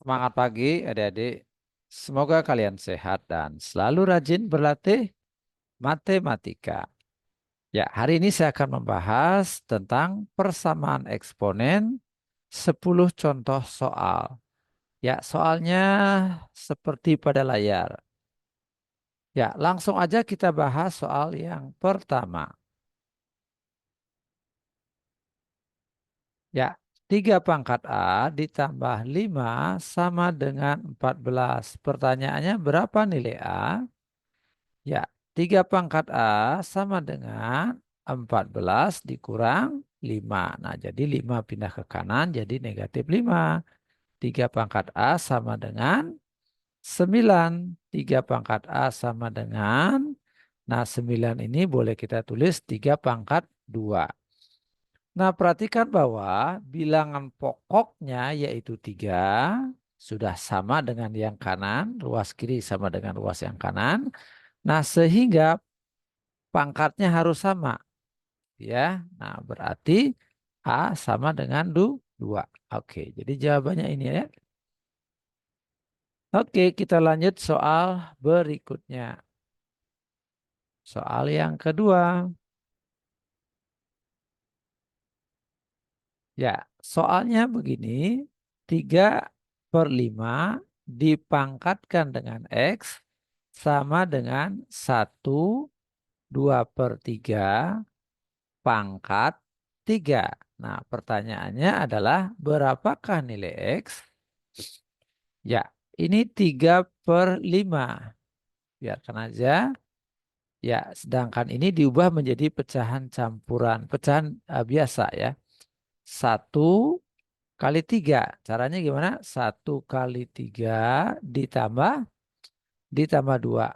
Semangat pagi adik-adik. Semoga kalian sehat dan selalu rajin berlatih matematika. Ya, hari ini saya akan membahas tentang persamaan eksponen 10 contoh soal. Ya, soalnya seperti pada layar. Ya, langsung aja kita bahas soal yang pertama. Ya, 3 pangkat A ditambah 5 sama dengan 14. Pertanyaannya berapa nilai A? Ya, 3 pangkat A sama dengan 14 dikurang 5. Nah, jadi 5 pindah ke kanan jadi negatif 5. 3 pangkat A sama dengan 9. 3 pangkat A sama dengan, nah 9 ini boleh kita tulis 3 pangkat 2. Nah, perhatikan bahwa bilangan pokoknya yaitu 3 sudah sama dengan yang kanan, ruas kiri sama dengan ruas yang kanan. Nah, sehingga pangkatnya harus sama, ya. Nah, berarti A sama dengan 2. Oke, jadi jawabannya ini ya. Oke, kita lanjut soal berikutnya. Soal yang kedua. Ya, soalnya begini. 3/5 dipangkatkan dengan X sama dengan 1/2/3 pangkat 3. Nah, pertanyaannya adalah berapakah nilai X? Ya, ini 3/5. Biarkan aja. Ya, sedangkan ini diubah menjadi pecahan campuran. Pecahan biasa ya. 1/3. Caranya gimana? 1/3 ditambah 2.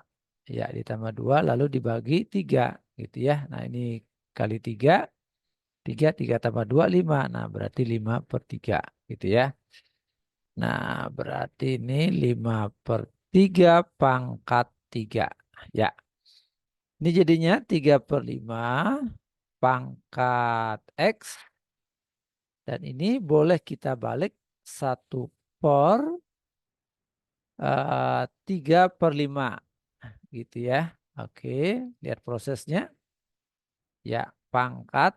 Ya, ditambah 2 lalu dibagi 3. Gitu ya. Nah, ini kali 3. 3, 3 tambah 2, 5. Nah, berarti 5/3. Gitu ya. Nah, berarti ini 5/3 pangkat 3. Ya, ini jadinya 3/5 pangkat X. Dan ini boleh kita balik 1/3/5. Gitu ya. Oke, lihat prosesnya. Ya, pangkat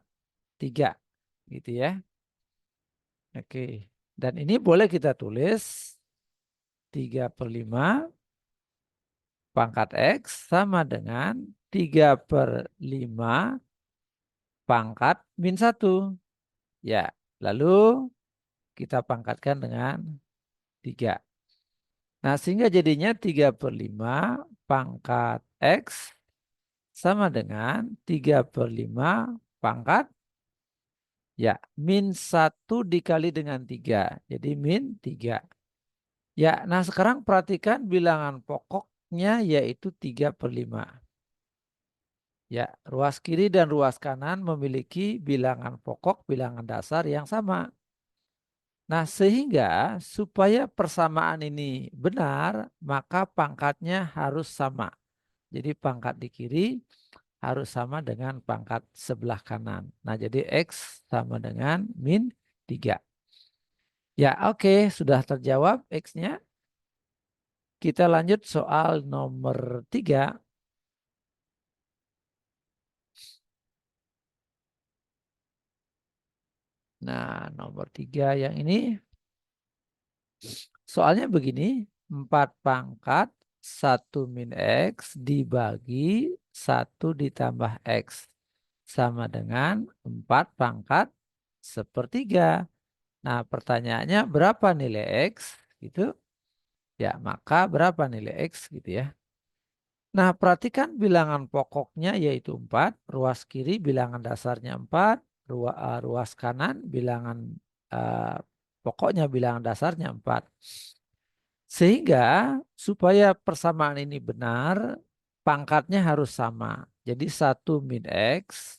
3. Gitu ya. Oke. Dan ini boleh kita tulis 3/5 pangkat X sama dengan 3/5 pangkat -1. Ya, lalu kita pangkatkan dengan 3. Nah, sehingga jadinya 3/5 pangkat X sama dengan 3/5 pangkat, ya, -1 dikali dengan 3. Jadi -3. Ya, nah sekarang perhatikan bilangan pokoknya yaitu 3/5. Ya, ruas kiri dan ruas kanan memiliki bilangan pokok, bilangan dasar yang sama. Nah, sehingga supaya persamaan ini benar, maka pangkatnya harus sama. Jadi pangkat di kiri harus sama dengan pangkat sebelah kanan. Nah, jadi X sama dengan -3. Ya, oke, sudah terjawab X-nya. Kita lanjut soal nomor 3. Nah, nomor 3 yang ini soalnya begini. 4 pangkat 1 - X dibagi 1 ditambah X. Sama dengan 4 pangkat 1/3. Nah, pertanyaannya berapa nilai X? Gitu. Ya, maka berapa nilai X gitu ya. Nah, perhatikan bilangan pokoknya yaitu 4. Ruas kiri bilangan dasarnya 4. Ruas kanan bilangan uh, pokoknya bilangan dasarnya 4. Sehingga supaya persamaan ini benar, pangkatnya harus sama. Jadi 1 - X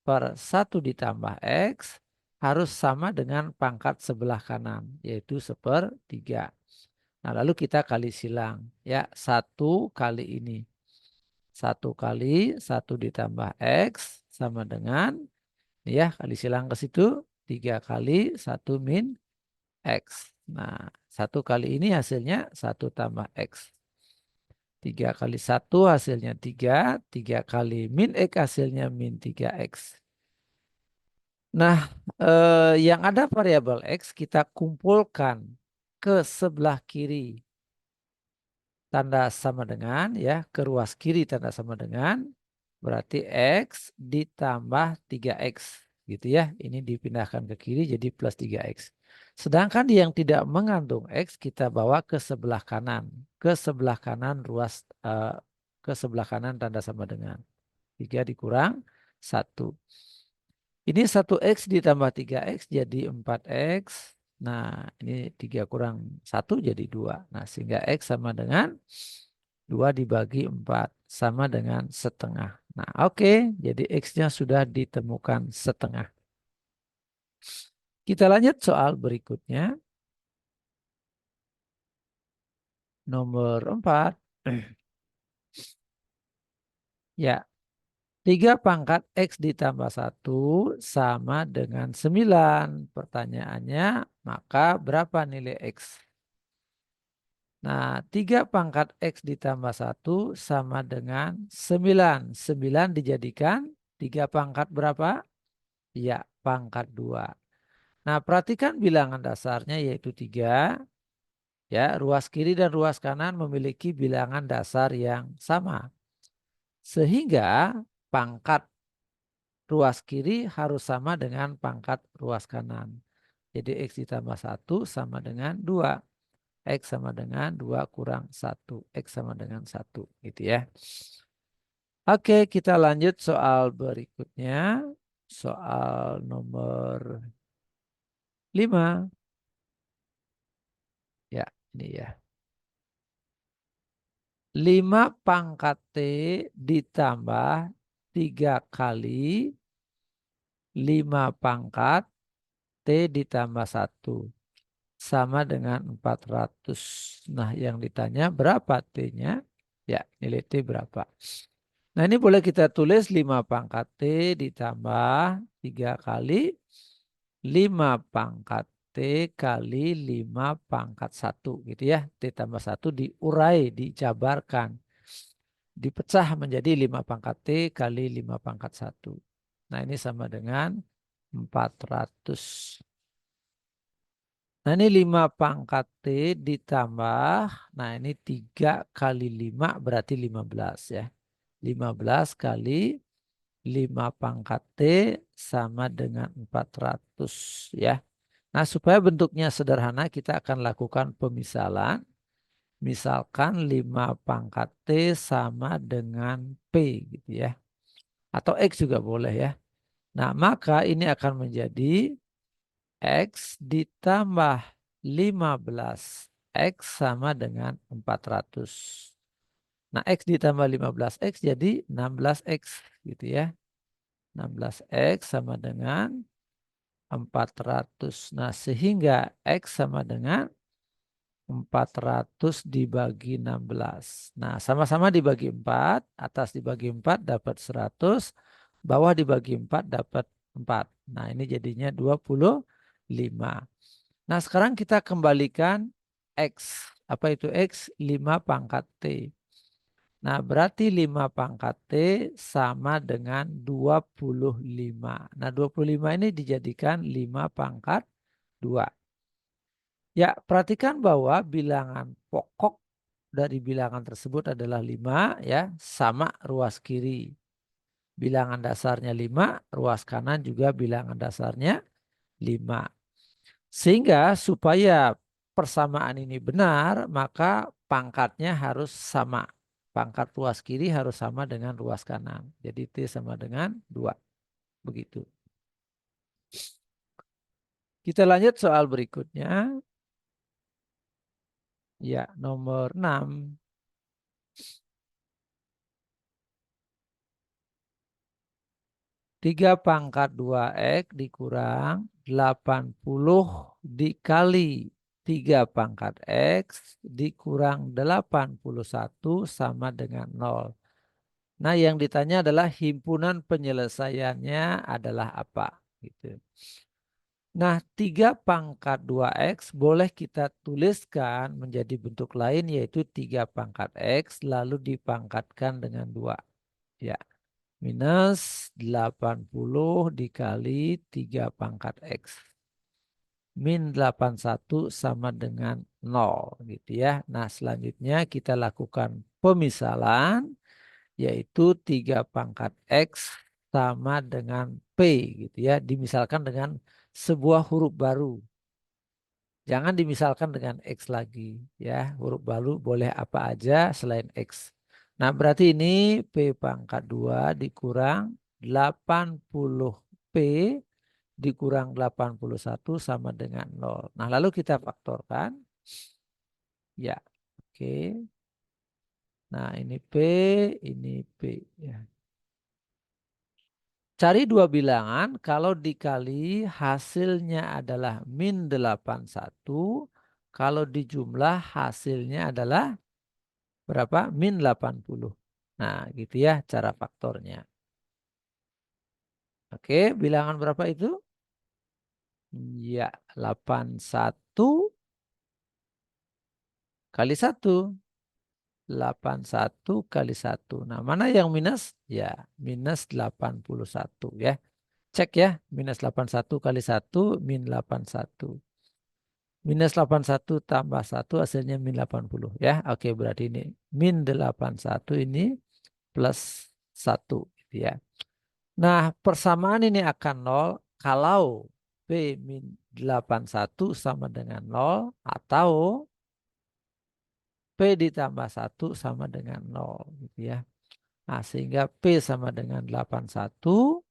per 1 ditambah X harus sama dengan pangkat sebelah kanan, yaitu 1/3. Nah, lalu kita kali silang. Ya, 1 kali ini. 1 kali 1 ditambah X sama dengan, ya, kali silang ke situ. 3 kali 1 - X. Nah, 1 kali ini hasilnya 1 tambah X. 3 kali 1 hasilnya 3. 3 kali min X hasilnya min 3X. Nah, yang ada variabel X kita kumpulkan ke sebelah kiri tanda sama dengan, ya, ke ruas kiri tanda sama dengan, berarti X ditambah 3X gitu ya. Ini dipindahkan ke kiri jadi plus 3X. Sedangkan yang tidak mengandung X kita bawa ke sebelah kanan. Ke sebelah kanan ruas, ke sebelah kanan tanda sama dengan. 3 dikurang 1. Ini 1X ditambah 3X jadi 4X. Nah, ini 3 kurang 1 jadi 2. Nah, sehingga X sama dengan 2 dibagi 4 sama dengan setengah. Nah, oke. Jadi X-nya sudah ditemukan setengah. Kita lanjut soal berikutnya. Nomor 4. Ya, 3 pangkat X ditambah 1 sama dengan 9. Pertanyaannya, maka berapa nilai X? Nah, 3 pangkat X ditambah 1 sama dengan 9. 9 dijadikan 3 pangkat berapa? Ya, pangkat 2. Nah, perhatikan bilangan dasarnya yaitu 3. Ya, ruas kiri dan ruas kanan memiliki bilangan dasar yang sama. Sehingga pangkat ruas kiri harus sama dengan pangkat ruas kanan. Jadi X ditambah 1 sama dengan 2. X sama dengan 2 kurang 1. X sama dengan 1. Gitu ya. Oke, kita lanjut soal berikutnya. Soal nomor 5. Ya, ini ya. 5 pangkat T ditambah 3 kali 5 pangkat T ditambah 1 sama dengan 400. Nah, yang ditanya berapa T-nya? Ya, nilai T berapa? Nah, ini boleh kita tulis 5 pangkat T ditambah 3 kali 5 pangkat T kali 5 pangkat 1 gitu ya. T tambah 1 diurai, dijabarkan. Dipecah menjadi 5 pangkat T kali 5 pangkat 1. Nah, ini sama dengan 400. Nah, ini 5 pangkat T ditambah, nah ini 3 kali 5 berarti 15 ya. 15 kali 5 pangkat T sama dengan 400 ya. Nah, supaya bentuknya sederhana kita akan lakukan pemisalan. Misalkan 5 pangkat T sama dengan P gitu ya. Atau X juga boleh ya. Nah, maka ini akan menjadi X ditambah 15. X sama dengan 400. Nah, X ditambah 15X jadi 16X gitu ya. 16X sama dengan 400. Nah, sehingga X sama dengan 400 dibagi 16. Nah, sama-sama dibagi 4. Atas dibagi 4 dapat 100. Bawah dibagi 4 dapat 4. Nah, ini jadinya 25. Nah, sekarang kita kembalikan X. Apa itu X? 5 pangkat T. Nah, berarti 5 pangkat T sama dengan 25. Nah, 25 ini dijadikan 5 pangkat 2. Ya, perhatikan bahwa bilangan pokok dari bilangan tersebut adalah 5 ya, sama ruas kiri. Bilangan dasarnya 5, ruas kanan juga bilangan dasarnya 5. Sehingga supaya persamaan ini benar, maka pangkatnya harus sama. Pangkat ruas kiri harus sama dengan ruas kanan. Jadi T sama dengan 2. Begitu. Kita lanjut soal berikutnya. Ya, nomor 6. 3 pangkat 2X dikurang 80 dikali 3 pangkat X dikurang 81 sama dengan 0. Nah, yang ditanya adalah himpunan penyelesaiannya adalah apa? Gitu. Nah, 3 pangkat 2x boleh kita tuliskan menjadi bentuk lain yaitu 3 pangkat x lalu dipangkatkan dengan 2. Ya, minus 80 dikali 3 pangkat x. Min 81 sama dengan 0 gitu ya. Nah, selanjutnya kita lakukan pemisalan yaitu 3 pangkat x sama dengan p gitu ya. Dimisalkan dengan sebuah huruf baru. Jangan dimisalkan dengan X lagi ya. Huruf baru boleh apa aja selain X. Nah berarti ini P pangkat 2 dikurang 80P dikurang 81 sama dengan 0. Nah lalu kita faktorkan. Ya oke. Nah ini P, ini P. Ya. Cari dua bilangan kalau dikali hasilnya adalah min 81. Kalau dijumlah hasilnya adalah berapa? Min 80. Nah gitu ya cara faktornya. Oke bilangan berapa itu? Ya 81 kali 1. 81 kali 1. Nah mana yang minus? Ya minus 81 ya. Cek ya minus 81 kali 1 min 81. Minus 81 tambah 1 hasilnya min 80 ya. Oke berarti ini min 81 ini plus 1 gitu ya. Nah persamaan ini akan 0 kalau P min 81 sama dengan 0 atau P ditambah 1 sama dengan 0 gitu ya. Nah sehingga P sama dengan 81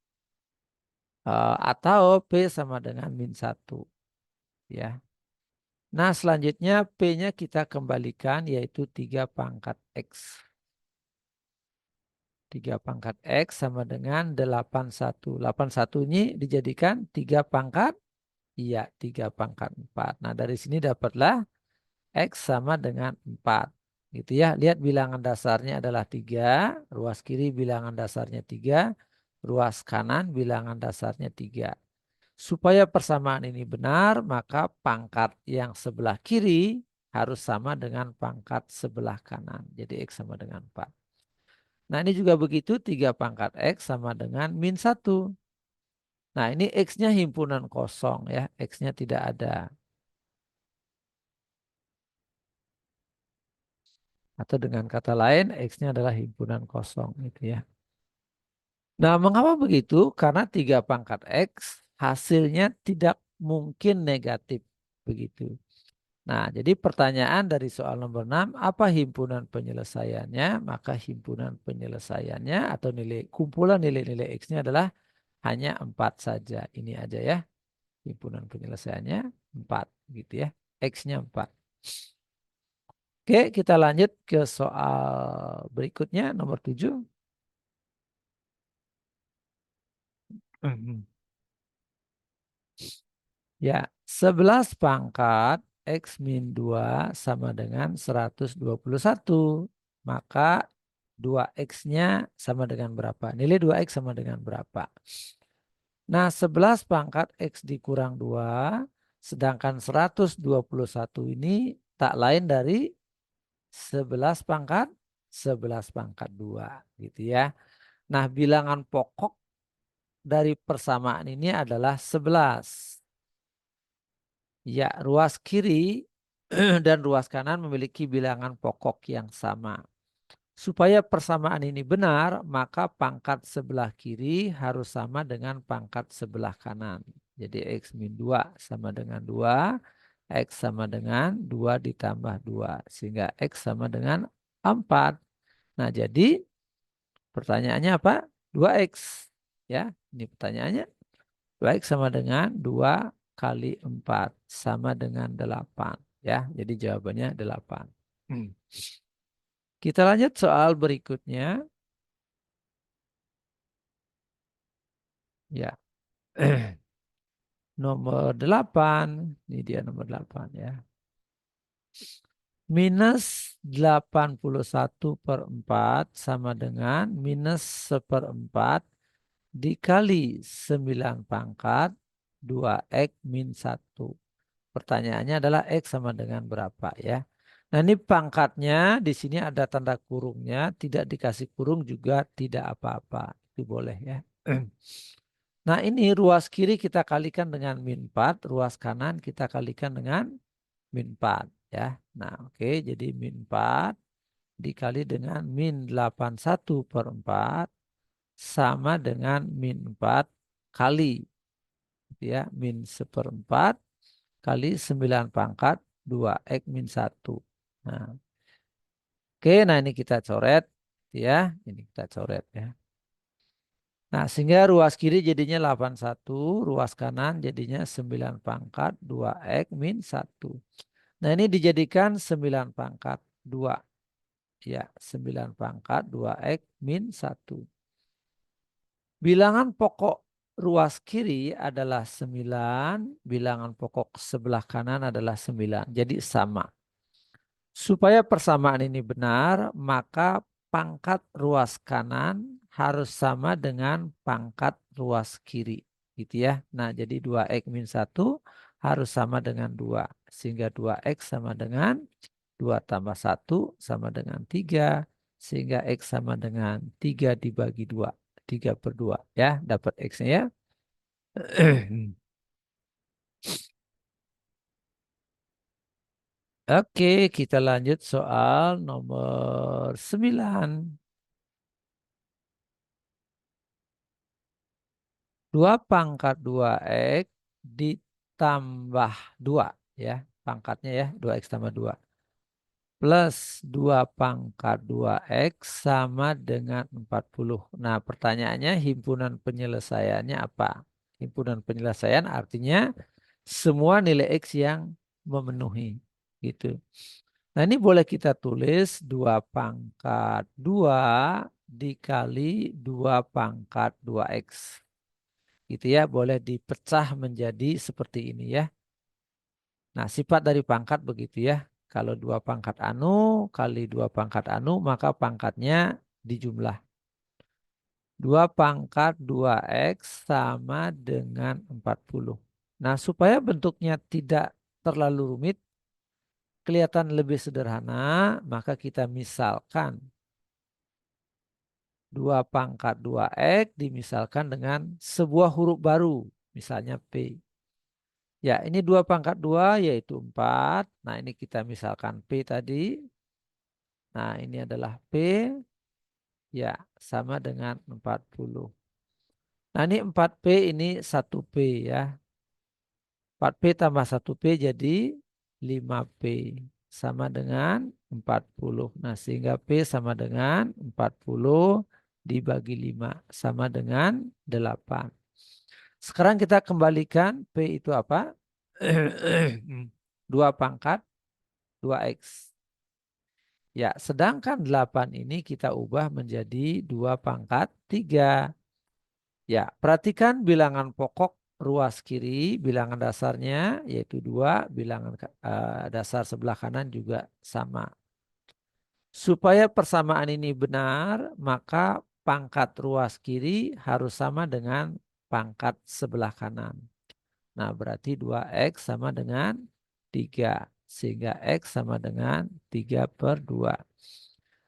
atau P sama dengan min 1 ya. Nah selanjutnya P-nya kita kembalikan yaitu 3 pangkat X. 3 pangkat X sama dengan 81. 81 ini dijadikan 3 pangkat. Iya 3 pangkat 4. Nah dari sini dapatlah X sama dengan 4. Gitu ya. Lihat bilangan dasarnya adalah 3. Ruas kiri bilangan dasarnya 3. Ruas kanan bilangan dasarnya 3. Supaya persamaan ini benar, maka pangkat yang sebelah kiri harus sama dengan pangkat sebelah kanan. Jadi X sama dengan 4. Nah ini juga begitu, 3 pangkat X sama dengan min 1. Nah ini X-nya himpunan kosong ya, X-nya tidak ada. Atau dengan kata lain, X-nya adalah himpunan kosong gitu ya. Nah mengapa begitu? Karena 3 pangkat X hasilnya tidak mungkin negatif begitu. Nah, jadi pertanyaan dari soal nomor 6, apa himpunan penyelesaiannya? Maka himpunan penyelesaiannya atau nilai kumpulan nilai-nilai X-nya adalah hanya 4 saja. Ini aja ya. Himpunan penyelesaiannya 4 gitu ya. X-nya 4. Oke, kita lanjut ke soal berikutnya nomor 7. Ya, 11 pangkat X min 2 sama dengan 121. Maka 2X-nya sama dengan berapa? Nilai 2X sama dengan berapa? Nah, 11 pangkat X dikurang 2, sedangkan 121 ini tak lain dari 11 pangkat 11 pangkat 2 gitu ya. Nah, bilangan pokok dari persamaan ini adalah 11. Ya, ruas kiri dan ruas kanan memiliki bilangan pokok yang sama. Supaya persamaan ini benar, maka pangkat sebelah kiri harus sama dengan pangkat sebelah kanan. Jadi X min 2 sama dengan 2, X sama dengan 2 ditambah 2. Sehingga X sama dengan 4. Nah jadi pertanyaannya apa? 2X. Ya, ini pertanyaannya. 2X sama dengan 2 kali 4 sama dengan 8. Ya, jadi jawabannya 8. Kita lanjut soal berikutnya. Ya. Nomor 8. Ini dia nomor 8 ya. Minus 81/4 sama dengan minus 1/4 dikali 9 pangkat 2X min 1. Pertanyaannya adalah X sama dengan berapa ya. Nah ini pangkatnya di sini ada tanda kurungnya. Tidak dikasih kurung juga tidak apa-apa. Itu boleh ya. Nah ini ruas kiri kita kalikan dengan min 4. Ruas kanan kita kalikan dengan min 4 ya. Nah oke, jadi min 4 dikali dengan min 81/4 sama dengan min 4 kali ya min 1/4 kali 9 pangkat 2X min 1. Nah, oke, nah ini kita coret ya. Ini kita coret ya. Nah, sehingga ruas kiri jadinya 81, ruas kanan jadinya 9 pangkat 2X min 1. Nah, ini dijadikan 9 pangkat 2. Ya, 9 pangkat 2X min 1. Bilangan pokok ruas kiri adalah 9, bilangan pokok sebelah kanan adalah 9. Jadi sama. Supaya persamaan ini benar, maka pangkat ruas kanan harus sama dengan pangkat ruas kiri. Gitu ya. Nah, jadi 2X min 1 harus sama dengan 2. Sehingga 2X sama dengan 2 tambah 1 sama dengan 3. Sehingga X sama dengan 3 dibagi 2. 3/2 ya. Dapat X-nya ya. Oke, kita lanjut soal nomor 9. 2 pangkat 2X ditambah 2 ya. Pangkatnya ya 2X tambah 2. Plus 2 pangkat 2X sama dengan 40. Nah pertanyaannya himpunan penyelesaiannya apa? Himpunan penyelesaian artinya semua nilai X yang memenuhi. Gitu. Nah ini boleh kita tulis 2 pangkat 2 dikali 2 pangkat 2X. Gitu ya, boleh dipecah menjadi seperti ini ya. Nah, sifat dari pangkat begitu ya. Kalau 2 pangkat anu kali 2 pangkat anu, maka pangkatnya dijumlah. 2 pangkat 2X sama dengan 40. Nah, supaya bentuknya tidak terlalu rumit, kelihatan lebih sederhana, maka kita misalkan 2 pangkat 2X dimisalkan dengan sebuah huruf baru, misalnya P. Ya, ini 2 pangkat 2 yaitu 4. Nah, ini kita misalkan P tadi. Nah, ini adalah P. Ya, sama dengan 40. Nah, ini 4P ini 1P ya. 4P tambah 1P jadi 5P. Sama dengan 40. Nah, sehingga P sama dengan 40 dibagi 5. Sama dengan 8. Sekarang kita kembalikan P itu apa? 2 pangkat 2X. Ya, sedangkan 8 ini kita ubah menjadi 2 pangkat 3. Ya, perhatikan bilangan pokok ruas kiri, bilangan dasarnya yaitu 2, bilangan dasar sebelah kanan juga sama. Supaya persamaan ini benar, maka pangkat ruas kiri harus sama dengan pangkat sebelah kanan. Nah, berarti 2X sama dengan 3. Sehingga X sama dengan 3/2.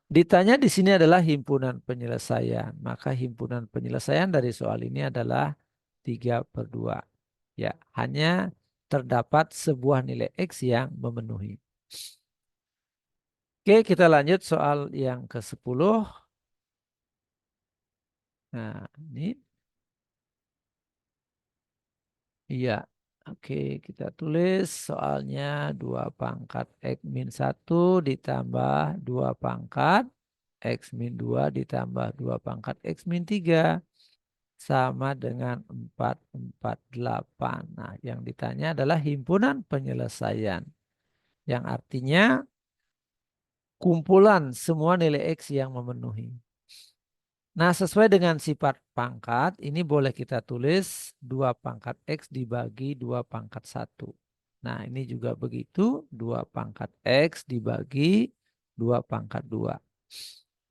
Ditanya di sini adalah himpunan penyelesaian. Maka himpunan penyelesaian dari soal ini adalah 3/2. Ya, hanya terdapat sebuah nilai X yang memenuhi. Oke, kita lanjut soal yang ke-10. Nah, ini. Iya. Oke, kita tulis soalnya 2 pangkat X min 1 ditambah 2 pangkat X min 2 ditambah 2 pangkat X min 3 sama dengan 4/8. Nah, yang ditanya adalah himpunan penyelesaian. Yang artinya kumpulan semua nilai X yang memenuhi. Nah, sesuai dengan sifat pangkat, ini boleh kita tulis 2 pangkat X dibagi 2 pangkat 1. Nah, ini juga begitu, 2 pangkat X dibagi 2 pangkat 2.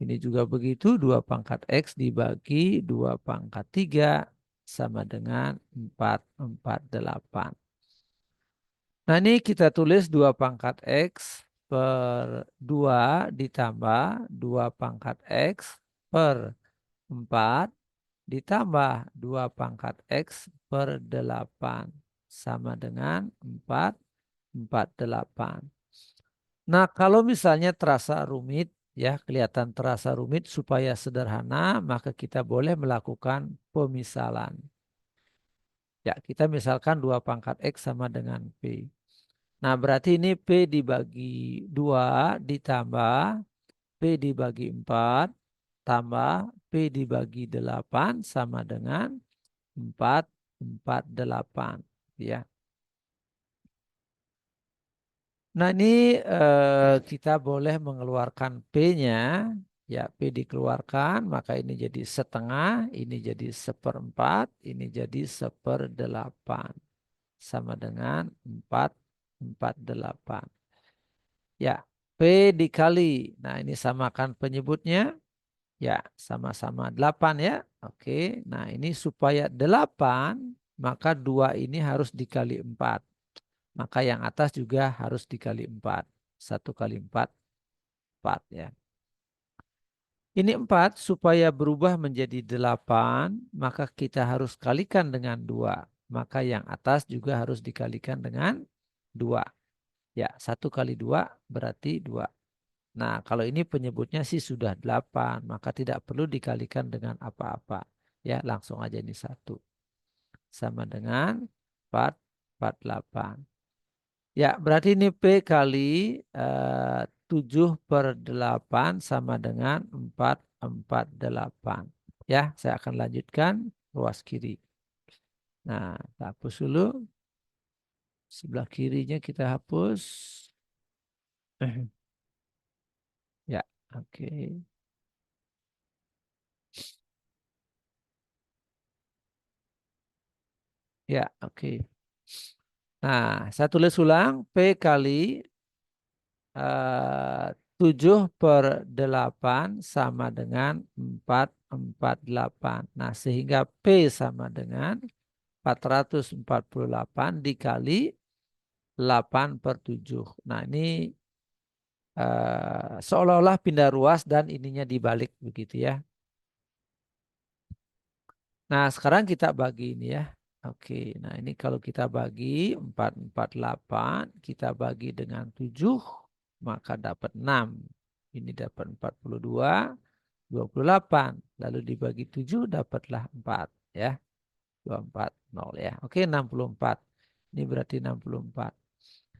Ini juga begitu, 2 pangkat X dibagi 2 pangkat 3. sama dengan 448. Nah ini kita tulis 2 pangkat X per 2 ditambah 2 pangkat X per 4 ditambah 2 pangkat X per 8 sama dengan 448. Nah kalau misalnya terasa rumit, ya kelihatan terasa rumit supaya sederhana, maka kita boleh melakukan pemisalan. Ya kita misalkan 2 pangkat X sama dengan P. Nah berarti ini P dibagi 2 ditambah P dibagi 4 tambah P dibagi 8 sama dengan 448. Ya. Nah ini kita boleh mengeluarkan P-nya. Ya P dikeluarkan maka ini jadi setengah, ini jadi seperempat, ini jadi seperdelapan. Sama dengan 448. Ya, P dikali. Nah, ini samakan penyebutnya. Ya, sama-sama 8 ya. Oke, nah ini supaya 8, maka 2 ini harus dikali 4. Maka yang atas juga harus dikali 4. 1 kali 4, 4 ya. Ini 4 supaya berubah menjadi 8, maka kita harus kalikan dengan 2. Maka yang atas juga harus dikalikan dengan 2. Ya, 1 kali 2 berarti 2. Nah, kalau ini penyebutnya sih sudah 8, maka tidak perlu dikalikan dengan apa-apa. Ya, langsung aja ini 1. Sama dengan 448. Ya, berarti ini P kali 7 per 8 sama dengan 448. Ya, saya akan lanjutkan ruas kiri. Nah, kita hapus dulu. Sebelah kirinya kita hapus. Ya, oke. Ya, oke. Nah, saya tulis ulang. P kali 7 per 8 sama dengan 448. Nah, sehingga P sama dengan 448 dikali 8 per 7. Nah, ini seolah-olah pindah ruas dan ininya dibalik begitu ya. Nah, sekarang kita bagi ini ya. Oke, nah ini kalau kita bagi 448, kita bagi dengan 7, maka dapat 6. Ini dapat 42, 28. Lalu dibagi 7 dapatlah 4 ya. 24, 0 ya. Oke, 64. Ini berarti 64.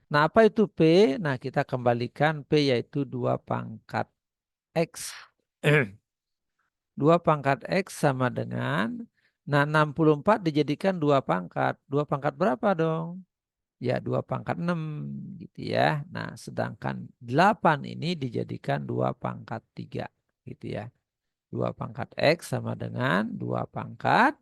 Nah, apa itu P? Nah, kita kembalikan P yaitu 2 pangkat X. 2 pangkat X sama dengan, nah 64 dijadikan 2 pangkat. 2 pangkat berapa dong? Ya 2 pangkat 6 gitu ya. Nah sedangkan 8 ini dijadikan 2 pangkat 3 gitu ya. 2 pangkat X sama dengan 2 pangkat,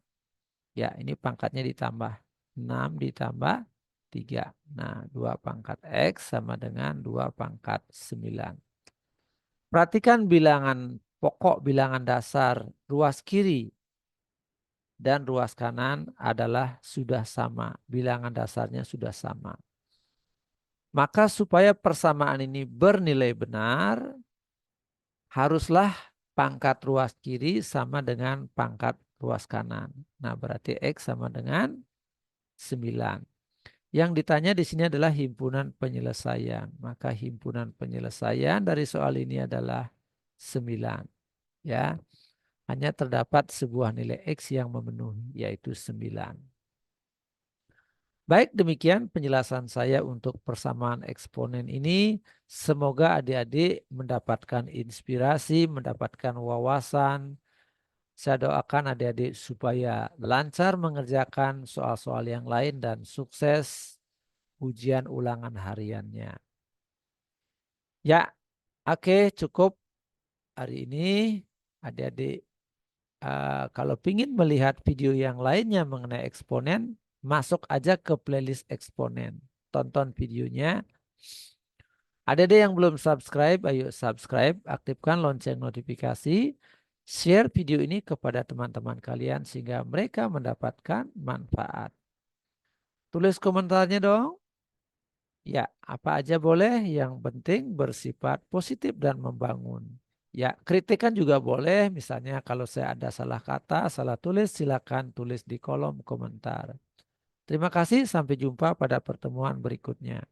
ya ini pangkatnya ditambah. 6 ditambah 3. Nah 2 pangkat X sama dengan 2 pangkat 9. Perhatikan bilangan pokok, bilangan dasar ruas kiri dan ruas kanan adalah sudah sama. Bilangan dasarnya sudah sama. Maka supaya persamaan ini bernilai benar, haruslah pangkat ruas kiri sama dengan pangkat ruas kanan. Nah berarti X sama dengan 9. Yang ditanya di sini adalah himpunan penyelesaian. Maka himpunan penyelesaian dari soal ini adalah 9. Ya. Hanya terdapat sebuah nilai X yang memenuhi, yaitu 9. Baik, demikian penjelasan saya untuk persamaan eksponen ini. Semoga adik-adik mendapatkan inspirasi, mendapatkan wawasan. Saya doakan adik-adik supaya lancar mengerjakan soal-soal yang lain dan sukses ujian ulangan hariannya. Ya, oke, cukup hari ini. Adik-adik kalau ingin melihat video yang lainnya mengenai eksponen, masuk aja ke playlist eksponen. Tonton videonya. Ada yang belum subscribe, ayo subscribe, aktifkan lonceng notifikasi. Share video ini kepada teman-teman kalian sehingga mereka mendapatkan manfaat. Tulis komentarnya dong. Ya, apa aja boleh, yang penting bersifat positif dan membangun. Ya, kritikan juga boleh, misalnya kalau saya ada salah kata, salah tulis, silakan tulis di kolom komentar. Terima kasih, sampai jumpa pada pertemuan berikutnya.